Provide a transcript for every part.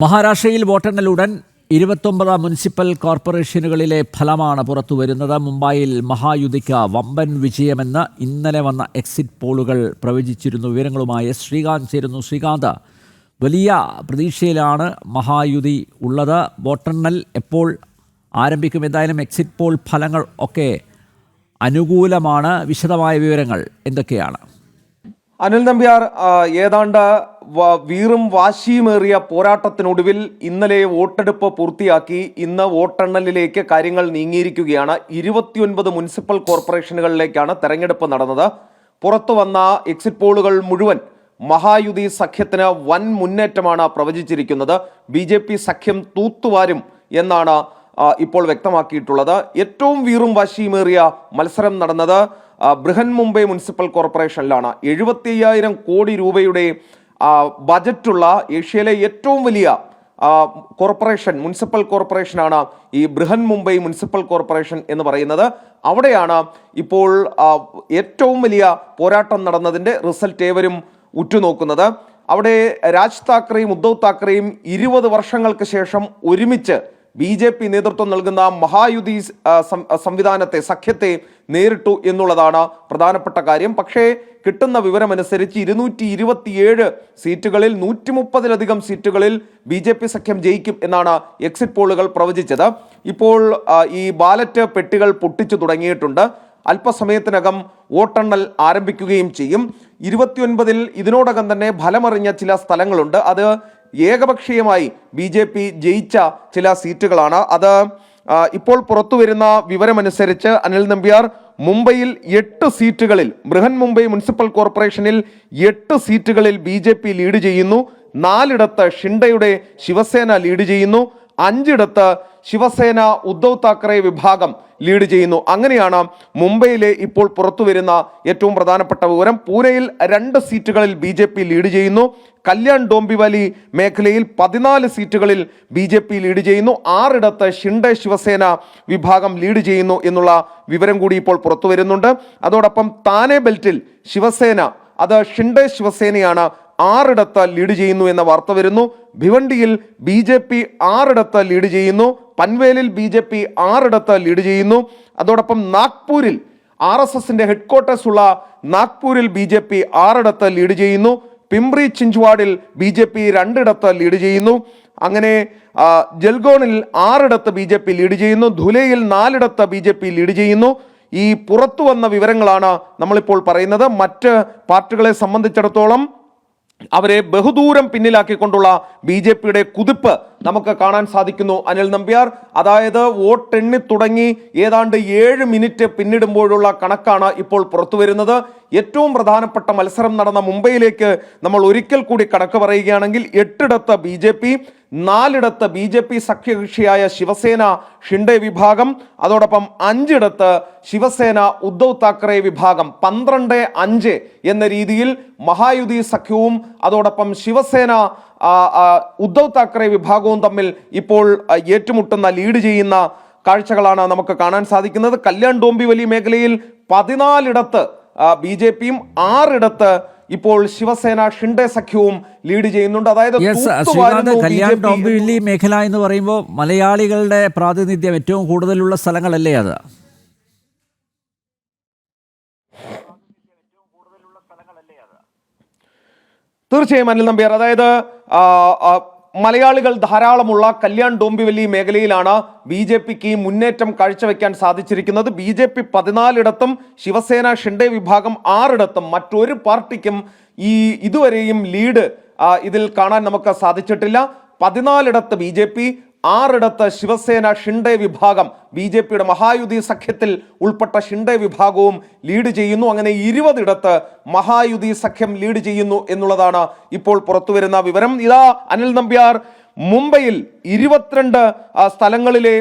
മഹാരാഷ്ട്രയിൽ വോട്ടെണ്ണലുടൻ 29 മുനിസിപ്പൽ കോർപ്പറേഷനുകളിലെ ഫലമാണ് പുറത്തുവരുന്നത്. മുംബൈയിൽ മഹായുതിക്ക് വമ്പൻ വിജയമെന്ന് ഇന്നലെ വന്ന എക്സിറ്റ് പോളുകൾ പ്രവചിച്ചിരുന്നു. വിവരങ്ങളുമായി ശ്രീകാന്ത് ചേരുന്നു. ശ്രീകാന്ത്, വലിയ പ്രതീക്ഷയിലാണ് മഹായുതി ഉള്ളത്. വോട്ടെണ്ണൽ എപ്പോൾ ആരംഭിക്കും? എന്തായാലും എക്സിറ്റ് പോൾ ഫലങ്ങൾ ഒക്കെ അനുകൂലമാണ്. വിശദമായ വിവരങ്ങൾ എന്തൊക്കെയാണ്? അനിൽ നമ്പ്യാർ, ഏതാണ്ട് വീറും വാശിയുമേറിയ പോരാട്ടത്തിനൊടുവിൽ ഇന്നലെ വോട്ടെടുപ്പ് പൂർത്തിയാക്കി. ഇന്ന് വോട്ടെണ്ണലിലേക്ക് കാര്യങ്ങൾ നീങ്ങിയിരിക്കുകയാണ്. 29 മുനിസിപ്പൽ കോർപ്പറേഷനുകളിലേക്കാണ് തെരഞ്ഞെടുപ്പ് നടന്നത്. പുറത്തു വന്ന എക്സിറ്റ് പോളുകൾ മുഴുവൻ മഹായുതി സഖ്യത്തിന് വൻ മുന്നേറ്റമാണ് പ്രവചിച്ചിരിക്കുന്നത്. BJP സഖ്യം തൂത്തുവാരും എന്നാണ് ഇപ്പോൾ വ്യക്തമാക്കിയിട്ടുള്ളത്. ഏറ്റവും വീറും വാശിയുമേറിയ മത്സരം നടന്നത് ബൃഹൻ മുംബൈ മുനിസിപ്പൽ കോർപ്പറേഷനിലാണ്. 75,000 കോടി രൂപയുടെ ബജറ്റുള്ള ഏഷ്യയിലെ ഏറ്റവും വലിയ കോർപ്പറേഷൻ, മുനിസിപ്പൽ കോർപ്പറേഷനാണ് ഈ ബൃഹൻ മുംബൈ മുനിസിപ്പൽ കോർപ്പറേഷൻ എന്ന് പറയുന്നത്. അവിടെയാണ് ഇപ്പോൾ ഏറ്റവും വലിയ പോരാട്ടം നടന്നതിൻ്റെ റിസൾട്ട് ഏവരും ഉറ്റുനോക്കുന്നത്. അവിടെ രാജ് താക്കറെയും ഉദ്ധവ് താക്കറെയും 20 വർഷങ്ങൾക്ക് ശേഷം ഒരുമിച്ച് BJP നേതൃത്വം നൽകുന്ന മഹായുതി സംവിധാനത്തെ, സഖ്യത്തെ നേരിട്ടു എന്നുള്ളതാണ് പ്രധാനപ്പെട്ട കാര്യം. പക്ഷേ കിട്ടുന്ന വിവരമനുസരിച്ച് 227 സീറ്റുകളിൽ 130-ലധികം സീറ്റുകളിൽ BJP സഖ്യം ജയിക്കും എന്നാണ് എക്സിറ്റ് പോളുകൾ പ്രവചിച്ചത്. ഇപ്പോൾ ഈ ബാലറ്റ് പെട്ടികൾ പൊട്ടിച്ചു തുടങ്ങിയിട്ടുണ്ട്. അല്പസമയത്തിനകം വോട്ടെണ്ണൽ ആരംഭിക്കുകയും ചെയ്യും. 29-ൽ ഇതിനോടകം തന്നെ ഫലമറിഞ്ഞ ചില സ്ഥലങ്ങളുണ്ട്. അത് ഏകപക്ഷീയമായി BJP ജയിച്ച ചില സീറ്റുകളാണ്. അത് ഇപ്പോൾ പുറത്തു വരുന്ന വിവരമനുസരിച്ച് അനിൽ നമ്പ്യാർ, മുംബൈയിൽ 8 സീറ്റുകളിൽ, ബൃഹൻ മുംബൈ മുനിസിപ്പൽ കോർപ്പറേഷനിൽ 8 സീറ്റുകളിൽ BJP ലീഡ് ചെയ്യുന്നു. 4ഇടത്ത് ഷിൻഡയുടെ ശിവസേന ലീഡ് ചെയ്യുന്നു. 5ഇടത്ത് ശിവസേന ഉദ്ധവ് താക്കറെ വിഭാഗം ലീഡ് ചെയ്യുന്നു. അങ്ങനെയാണ് മുംബൈയിലെ ഇപ്പോൾ പുറത്തു വരുന്ന ഏറ്റവും പ്രധാനപ്പെട്ട വിവരം. പൂനെയിൽ 2 സീറ്റുകളിൽ BJP ലീഡ് ചെയ്യുന്നു. കല്യാൺ ഡോംബിവലി മേഖലയിൽ 14 സീറ്റുകളിൽ BJP ലീഡ് ചെയ്യുന്നു. 6ഇടത്ത് ഷിൻഡെ ശിവസേന വിഭാഗം ലീഡ് ചെയ്യുന്നു എന്നുള്ള വിവരം കൂടി ഇപ്പോൾ പുറത്തു വരുന്നുണ്ട്. അതോടൊപ്പം താനെ ബെൽറ്റിൽ ശിവസേന, അത് ഷിൻഡെ ശിവസേനയാണ്, 6ഇടത്ത് ലീഡ് ചെയ്യുന്നു എന്ന വാർത്ത വരുന്നു. ഭിവണ്ടിയിൽ BJP 6ഇടത്ത് ലീഡ് ചെയ്യുന്നു. പൻവേലിൽ BJP 6ഇടത്ത് ലീഡ് ചെയ്യുന്നു. അതോടൊപ്പം നാഗ്പൂരിൽ, RSSന്റെ ഹെഡ്ക്വാർട്ടേഴ്സ് ഉള്ള നാഗ്പൂരിൽ BJP 6ഇടത്ത് ലീഡ് ചെയ്യുന്നു. പിംപ്രി ചിഞ്ച്വാഡിൽ BJP 2ഇടത്ത് ലീഡ് ചെയ്യുന്നു. അങ്ങനെ ജൽഗോണിൽ 6ഇടത്ത് BJP ലീഡ് ചെയ്യുന്നു. ധുലെയിൽ 4ഇടത്ത് BJP ലീഡ് ചെയ്യുന്നു. ഈ പുറത്തു വന്ന വിവരങ്ങളാണ് നമ്മളിപ്പോൾ പറയുന്നത്. മറ്റ് പാർട്ടികളെ സംബന്ധിച്ചിടത്തോളം അവരെ ബഹുദൂരം പിന്നിലാക്കിക്കൊണ്ടുള്ള BJPയുടെ കുതിപ്പ് നമുക്ക് കാണാൻ സാധിക്കുന്നു അനിൽ നമ്പ്യാർ. അതായത് വോട്ടെണ്ണി തുടങ്ങി ഏതാണ്ട് 7 മിനിറ്റ് പിന്നിടുമ്പോഴുള്ള കണക്കാണ് ഇപ്പോൾ പുറത്തു വരുന്നത്. ഏറ്റവും പ്രധാനപ്പെട്ട മത്സരം നടന്ന മുംബൈയിലേക്ക് നമ്മൾ ഒരിക്കൽ കൂടി കണക്ക് പറയുകയാണെങ്കിൽ 8ഇടത്ത് BJP, 4ഇടത്ത് BJP സഖ്യകക്ഷിയായ ശിവസേന ഷിൻഡെ വിഭാഗം, അതോടൊപ്പം 5ഇടത്ത് ശിവസേന ഉദ്ധവ് താക്കറെ വിഭാഗം. 12-5 എന്ന രീതിയിൽ മഹായുതി സഖ്യവും അതോടൊപ്പം ശിവസേന ഉദ്ധവ് താക്കറെ വിഭാഗവും തമ്മിൽ ഇപ്പോൾ ഏറ്റുമുട്ടുന്ന, ലീഡ് ചെയ്യുന്ന കാഴ്ചകളാണ് നമുക്ക് കാണാൻ സാധിക്കുന്നത്. കല്യാൺ ഡോംബിവലി മേഖലയിൽ 14ഇടത്ത് BJPയും 6ഇടത്ത് ഇപ്പോൾ ശിവസേന ഷിൻഡെ സഖ്യവും ലീഡ് ചെയ്യുന്നുണ്ട്. അതായത് കല്യാൺ ഡോംബിവലി മേഖല എന്ന് പറയുമ്പോൾ മലയാളികളുടെ പ്രാതിനിധ്യം ഏറ്റവും കൂടുതലുള്ള സ്ഥലങ്ങളല്ലേ അത്? തീർച്ചയായും അനിൽ നമ്പ്യാർ, അതായത് മലയാളികൾ ധാരാളമുള്ള കല്യാൺ ഡോംബിവലി മേഖലയിലാണ് BJPക്ക് മുന്നേറ്റം കാഴ്ചവെക്കാൻ സാധിച്ചിരിക്കുന്നത്. BJP 14ഇടത്തും ശിവസേന ഷിൻഡെ വിഭാഗം 6ഇടത്തും. മറ്റൊരു പാർട്ടിക്കും ഇതുവരെയും ലീഡ് ഇതിൽ കാണാൻ നമുക്ക് സാധിച്ചിട്ടില്ല. 14ഇടത്ത് BJP, 6ഇടത്ത് ശിവസേന ഷിൻഡെ വിഭാഗം, BJPയുടെ മഹായുതി സഖ്യത്തിൽ ഉൾപ്പെട്ട ഷിൻഡെ വിഭാഗവും ലീഡ് ചെയ്യുന്നു. അങ്ങനെ 20ഇടത്ത് മഹായുതി സഖ്യം ലീഡ് ചെയ്യുന്നു എന്നുള്ളതാണ് ഇപ്പോൾ പുറത്തുവരുന്ന വിവരം. ഇതാ അനിൽ നമ്പ്യാർ, മുംബൈയിൽ 22 സ്ഥലങ്ങളിലെ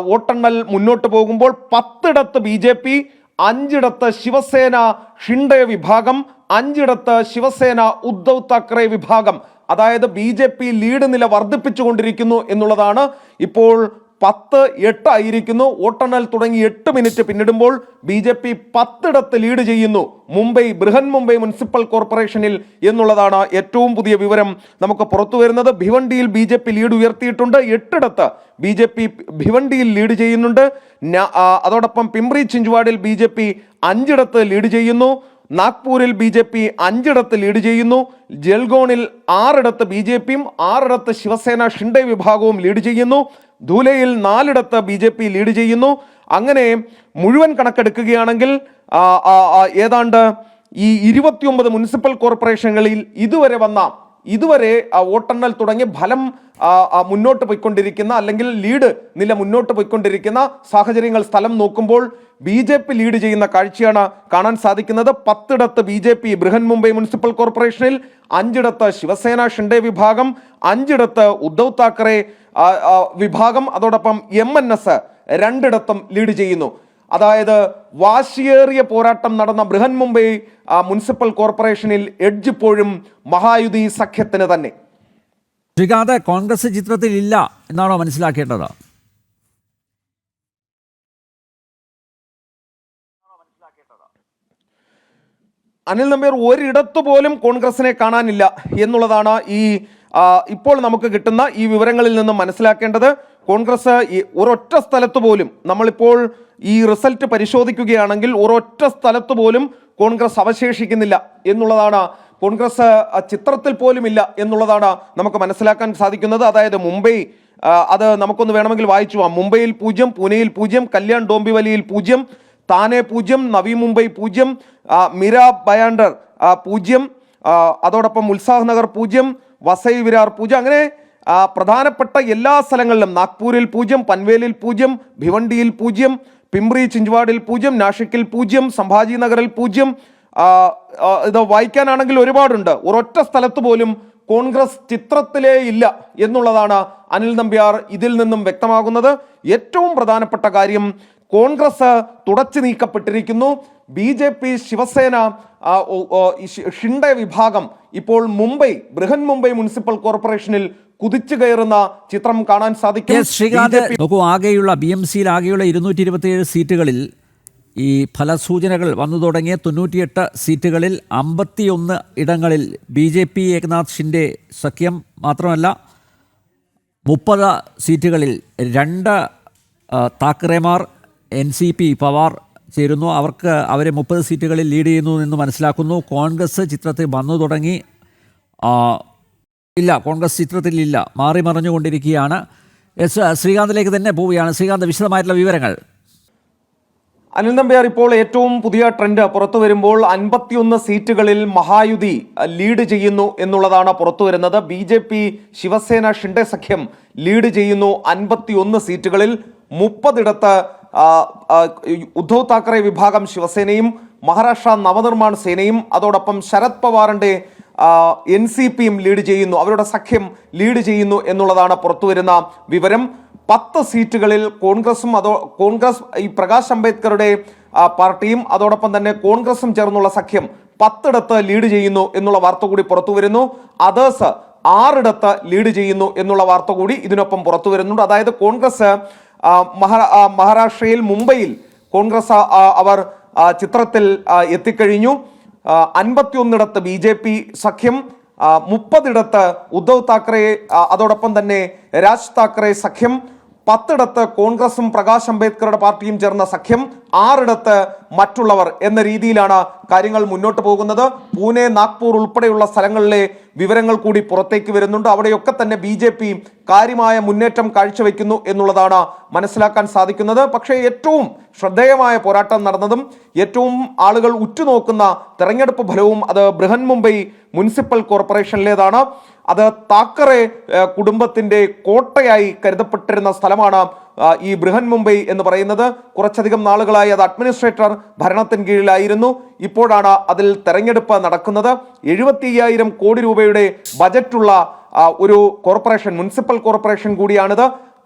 വോട്ടെണ്ണൽ മുന്നോട്ട് പോകുമ്പോൾ 10ഇടത്ത് BJP, 5ഇടത്ത് ശിവസേന ഷിൻഡെ വിഭാഗം, 5ഇടത്ത് ശിവസേന ഉദ്ധവ് താക്കറെ വിഭാഗം. അതായത് BJP ലീഡ് നില വർദ്ധിപ്പിച്ചുകൊണ്ടിരിക്കുന്നു എന്നുള്ളതാണ് ഇപ്പോൾ 10-8 ആയിരിക്കുന്നു. വോട്ടെണ്ണൽ തുടങ്ങി 8 മിനിറ്റ് പിന്നിടുമ്പോൾ BJP 10 ലീഡ് ചെയ്യുന്നു ബൃഹൻ മുംബൈ മുനിസിപ്പൽ കോർപ്പറേഷനിൽ എന്നുള്ളതാണ് ഏറ്റവും പുതിയ വിവരം നമുക്ക് പുറത്തു വരുന്നത്. ഭിവണ്ടിയിൽ BJP ലീഡ് ഉയർത്തിയിട്ടുണ്ട്. 8 BJP ഭിവണ്ടിയിൽ ലീഡ് ചെയ്യുന്നുണ്ട്. അതോടൊപ്പം പിംപ്രി ചിഞ്ചുവാഡിൽ BJP 5 ലീഡ് ചെയ്യുന്നു. നാഗ്പൂരിൽ BJP 5 ലീഡ് ചെയ്യുന്നു. ജൽഗോണിൽ 6 BJPയും 6 ശിവസേന ഷിൻഡെ വിഭാഗവും ലീഡ് ചെയ്യുന്നു. ധൂലെയിൽ 4 BJP ലീഡ് ചെയ്യുന്നു. അങ്ങനെ മുഴുവൻ കണക്കെടുക്കുകയാണെങ്കിൽ ഏതാണ്ട് ഈ 29 മുനിസിപ്പൽ കോർപ്പറേഷനുകളിൽ ഇതുവരെ വോട്ടെണ്ണൽ തുടങ്ങി ഫലം മുന്നോട്ട് പോയിക്കൊണ്ടിരിക്കുന്ന അല്ലെങ്കിൽ ലീഡ് നില മുന്നോട്ട് പോയിക്കൊണ്ടിരിക്കുന്ന സാഹചര്യങ്ങൾ സ്ഥലം നോക്കുമ്പോൾ BJP ലീഡ് ചെയ്യുന്ന കാഴ്ചയാണ് കാണാൻ സാധിക്കുന്നത്. 10 BJP ബൃഹൻ മുംബൈ മുനിസിപ്പൽ കോർപ്പറേഷനിൽ, 5 ശിവസേന ഷിൻഡെ വിഭാഗം, 5 ഉദ്ധവ് താക്കറെ വിഭാഗം, അതോടൊപ്പം MNS 2 ലീഡ് ചെയ്യുന്നു. അതായത് വാശിയേറിയ പോരാട്ടം നടന്ന ബൃഹൻ മുംബൈ മുനിസിപ്പൽ കോർപ്പറേഷനിൽ എഡ്ജ് ഇപ്പോഴും മഹായുതി സഖ്യത്തിന് തന്നെ. ശ്രീകാന്ത്, കോൺഗ്രസ് ചിത്രത്തിൽ ഇല്ല എന്നാണോ മനസ്സിലാക്കേണ്ടത്? അനിൽ നമ്പ്യാർ, ഒരിടത്തു പോലും കോൺഗ്രസിനെ കാണാനില്ല എന്നുള്ളതാണ് ഇപ്പോൾ നമുക്ക് കിട്ടുന്ന ഈ വിവരങ്ങളിൽ നിന്നും മനസ്സിലാക്കേണ്ടത്. കോൺഗ്രസ് ഒരൊറ്റ സ്ഥലത്ത് പോലും, നമ്മളിപ്പോൾ ഈ റിസൾട്ട് പരിശോധിക്കുകയാണെങ്കിൽ ഒരൊറ്റ സ്ഥലത്ത് പോലും കോൺഗ്രസ് അവശേഷിക്കുന്നില്ല എന്നുള്ളതാണ്, കോൺഗ്രസ് ചിത്രത്തിൽ പോലും ഇല്ല എന്നുള്ളതാണ് നമുക്ക് മനസ്സിലാക്കാൻ സാധിക്കുന്നത്. അതായത് മുംബൈ, അത് നമുക്കൊന്ന് വേണമെങ്കിൽ വായിച്ചു പോവാം. മുംബൈയിൽ 0, പൂനെയിൽ 0, കല്യാൺ ഡോംബിവലിയിൽ 0, താനെ 0, നവി മുംബൈ 0, മീര ബയാണ്ടർ 0, അതോടൊപ്പം ഉത്സാഹ് നഗർ 0, വസൈ വിരാർ 0. അങ്ങനെ പ്രധാനപ്പെട്ട എല്ലാ സ്ഥലങ്ങളിലും നാഗ്പൂരിൽ 0, പൻവേലിൽ 0, ഭിവണ്ടിയിൽ 0, പിംപ്രി ചിഞ്ചുവാഡിൽ 0, നാഷിക്കിൽ 0, സംഭാജി നഗറിൽ 0. ഇത് വായിക്കാനാണെങ്കിൽ ഒരുപാടുണ്ട്. ഒരൊറ്റ സ്ഥലത്ത് പോലും കോൺഗ്രസ് ചിത്രത്തിലേ ഇല്ല എന്നുള്ളതാണ് അനിൽ നമ്പ്യാർ ഇതിൽ നിന്നും വ്യക്തമാകുന്നത്. ഏറ്റവും പ്രധാനപ്പെട്ട കാര്യം, കോൺഗ്രസ് തുടച്ചു നീക്കപ്പെട്ടിരിക്കുന്നു. BJP ശിവസേന ഷിൻഡെ വിഭാഗം ഇപ്പോൾ ബൃഹൻ മുംബൈ മുനിസിപ്പൽ കോർപ്പറേഷനിൽ കുതിച്ചു കയറുന്ന ചിത്രം കാണാൻ സാധിക്കും. നോക്കൂ, ആകെയുള്ള BMCയിൽ ആകെയുള്ള 227 സീറ്റുകളിൽ ഈ ഫലസൂചനകൾ വന്നു തുടങ്ങിയ 98 സീറ്റുകളിൽ 51 ഇടങ്ങളിൽ BJP ഏകനാഥ് ഷിൻഡെ സഖ്യം മാത്രമല്ല 30 സീറ്റുകളിൽ 2 താക്കറേമാർ NCP പവാർ ചേരുന്നു. അവരെ 30 സീറ്റുകളിൽ ലീഡ് ചെയ്യുന്നു എന്ന് മനസ്സിലാക്കുന്നു. കോൺഗ്രസ് ചിത്രത്തിൽ വന്നു തുടങ്ങി ഇല്ല, കോൺഗ്രസ് ചിത്രത്തിലില്ല, മാറി മറിഞ്ഞുകൊണ്ടിരിക്കുകയാണ്. ശ്രീകാന്തിലേക്ക് തന്നെ പോവുകയാണ്. ശ്രീകാന്ത്, വിശദമായിട്ടുള്ള വിവരങ്ങൾ. അനിൽ നമ്പ്യാർ, ഇപ്പോൾ ഏറ്റവും പുതിയ ട്രെൻഡ് പുറത്തു വരുമ്പോൾ 51 സീറ്റുകളിൽ മഹായുതി ലീഡ് ചെയ്യുന്നു എന്നുള്ളതാണ് പുറത്തു വരുന്നത്. BJP ശിവസേന ഷിൻഡെ സഖ്യം ലീഡ് ചെയ്യുന്നു 51 സീറ്റുകളിൽ. 30 ഉദ്ധവ് താക്കറെ വിഭാഗം ശിവസേനയും മഹാരാഷ്ട്ര നവനിർമ്മാൺ സേനയും അതോടൊപ്പം ശരത് പവാറിന്റെ NCPയും ലീഡ് ചെയ്യുന്നു, അവരുടെ സഖ്യം ലീഡ് ചെയ്യുന്നു എന്നുള്ളതാണ് പുറത്തു വരുന്ന വിവരം. 10 സീറ്റുകളിൽ കോൺഗ്രസ് ഈ പ്രകാശ് അംബേദ്കറുടെ പാർട്ടിയും അതോടൊപ്പം തന്നെ കോൺഗ്രസും ചേർന്നുള്ള സഖ്യം 10 ലീഡ് ചെയ്യുന്നു എന്നുള്ള വാർത്ത കൂടി പുറത്തു വരുന്നു. അതേഴ്സ് 6 ലീഡ് ചെയ്യുന്നു എന്നുള്ള വാർത്ത കൂടി ഇതിനൊപ്പം പുറത്തു വരുന്നുണ്ട്. അതായത് കോൺഗ്രസ് മഹാരാഷ്ട്രയിൽ മുംബൈയിൽ കോൺഗ്രസ് അവർ ചിത്രത്തിൽ എത്തിക്കഴിഞ്ഞു. 51 BJP സഖ്യം, 30 ഉദ്ധവ് താക്കറെ അതോടൊപ്പം തന്നെ രാജ് താക്കറെ സഖ്യം, 10 കോൺഗ്രസും പ്രകാശ് അംബേദ്കറുടെ പാർട്ടിയും ചേർന്ന സഖ്യം, 6 മറ്റുള്ളവർ എന്ന രീതിയിലാണ് കാര്യങ്ങൾ മുന്നോട്ട് പോകുന്നത്. പൂനെ, നാഗ്പൂർ ഉൾപ്പെടെയുള്ള സ്ഥലങ്ങളിലെ വിവരങ്ങൾ കൂടി പുറത്തേക്ക് വരുന്നുണ്ട്. അവിടെയൊക്കെ തന്നെ BJP കാര്യമായ മുന്നേറ്റം കാഴ്ചവെക്കുന്നു എന്നുള്ളതാണ് മനസ്സിലാക്കാൻ സാധിക്കുന്നത്. പക്ഷേ ഏറ്റവും ശ്രദ്ധേയമായ പോരാട്ടം നടന്നതും ഏറ്റവും ആളുകൾ ഉറ്റുനോക്കുന്ന തെരഞ്ഞെടുപ്പ് ഫലവും അത് ബൃഹൻ മുംബൈ മുനിസിപ്പൽ കോർപ്പറേഷനിലേതാണ്. അത് താക്കറെ കുടുംബത്തിന്റെ കോട്ടയായി കരുതപ്പെട്ടിരുന്ന സ്ഥലമാണ് ഈ ബൃഹൻ മുംബൈ എന്ന് പറയുന്നത്. കുറച്ചധികം നാളുകളായി അത് അഡ്മിനിസ്ട്രേറ്റർ ഭരണത്തിന് കീഴിലായിരുന്നു. ഇപ്പോഴാണ് അതിൽ തെരഞ്ഞെടുപ്പ് നടക്കുന്നത്. 75,000 കോടി രൂപയുടെ ബജറ്റുള്ള ഒരു കോർപ്പറേഷൻ, മുനിസിപ്പൽ കോർപ്പറേഷൻ കൂടിയാണിത്.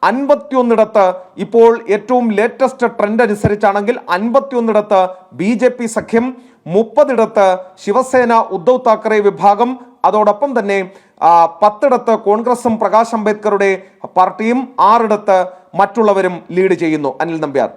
51 ഇപ്പോൾ ഏറ്റവും ലേറ്റസ്റ്റ് ട്രെൻഡ് അനുസരിച്ചാണെങ്കിൽ 51 BJP സഖ്യം, 30 ശിവസേന ഉദ്ധവ് താക്കറെ വിഭാഗം, അതോടൊപ്പം തന്നെ 10 കോൺഗ്രസും പ്രകാശ് അംബേദ്കറുടെ പാർട്ടിയും 6 മറ്റുള്ളവരും ലീഡ് ചെയ്യുന്നു. അനിൽ നമ്പ്യാർ.